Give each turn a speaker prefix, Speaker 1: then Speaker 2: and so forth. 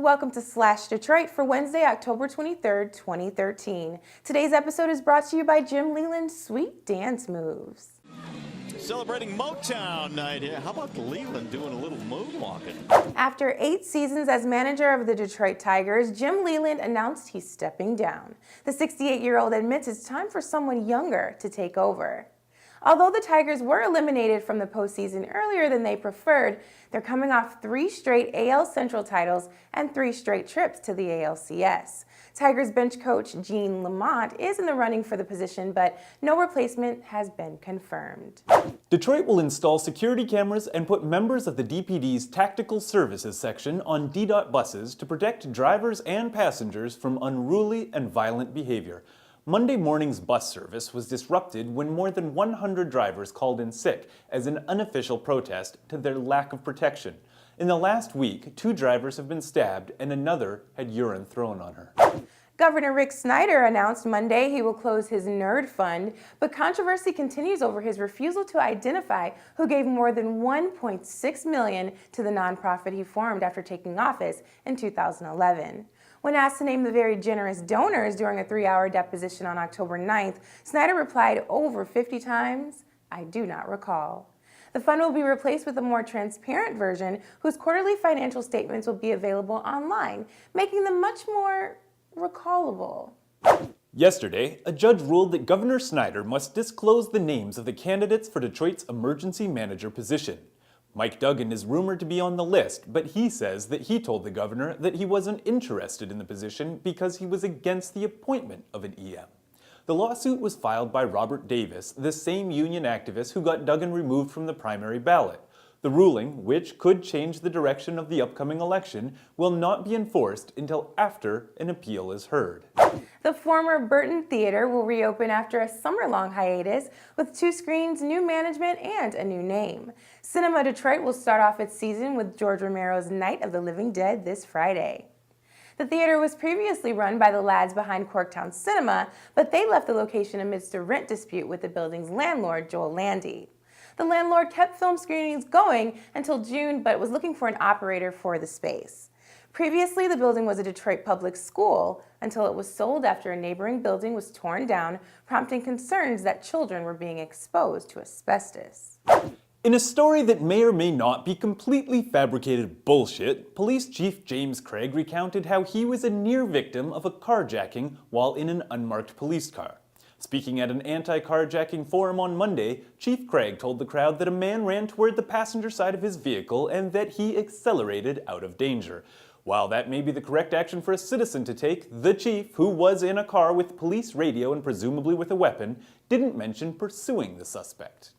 Speaker 1: Welcome to Slash Detroit for Wednesday, October 23rd, 2013. Today's episode is brought to you by Jim Leyland's Sweet Dance Moves.
Speaker 2: Celebrating Motown night here. How about Leyland doing a little moonwalking?
Speaker 1: After 8 seasons as manager of the Detroit Tigers, Jim Leyland announced he's stepping down. The 68-year-old admits it's time for someone younger to take over. Although the Tigers were eliminated from the postseason earlier than they preferred, they're coming off 3 straight AL Central titles and 3 straight trips to the ALCS. Tigers bench coach Gene Lamont is in the running for the position, but no replacement has been confirmed.
Speaker 3: Detroit will install security cameras and put members of the DPD's Tactical Services section on DDOT buses to protect drivers and passengers from unruly and violent behavior. Monday morning's bus service was disrupted when more than 100 drivers called in sick as an unofficial protest to their lack of protection. In the last week, 2 drivers have been stabbed and another had urine thrown on her.
Speaker 1: Governor Rick Snyder announced Monday he will close his Nerd Fund, but controversy continues over his refusal to identify who gave more than $1.6 million to the nonprofit he formed after taking office in 2011. When asked to name the very generous donors during a 3-hour deposition on October 9th, Snyder replied over 50 times, "I do not recall." The fund will be replaced with a more transparent version whose quarterly financial statements will be available online, making them much more recallable.
Speaker 3: Yesterday, a judge ruled that Governor Snyder must disclose the names of the candidates for Detroit's emergency manager position. Mike Duggan is rumored to be on the list, but he says that he told the governor that he wasn't interested in the position because he was against the appointment of an EM. The lawsuit was filed by Robert Davis, the same union activist who got Duggan removed from the primary ballot. The ruling, which could change the direction of the upcoming election, will not be enforced until after an appeal is heard.
Speaker 1: The former Burton Theater will reopen after a summer-long hiatus with 2 screens, new management, and a new name. Cinema Detroit will start off its season with George Romero's Night of the Living Dead this Friday. The theater was previously run by the lads behind Corktown Cinema, but they left the location amidst a rent dispute with the building's landlord, Joel Landy. The landlord kept film screenings going until June, but was looking for an operator for the space. Previously, the building was a Detroit public school until it was sold after a neighboring building was torn down, prompting concerns that children were being exposed to asbestos.
Speaker 3: In a story that may or may not be completely fabricated bullshit, Police Chief James Craig recounted how he was a near victim of a carjacking while in an unmarked police car. Speaking at an anti-carjacking forum on Monday, Chief Craig told the crowd that a man ran toward the passenger side of his vehicle and that he accelerated out of danger. While that may be the correct action for a citizen to take, the chief, who was in a car with police radio and presumably with a weapon, didn't mention pursuing the suspect.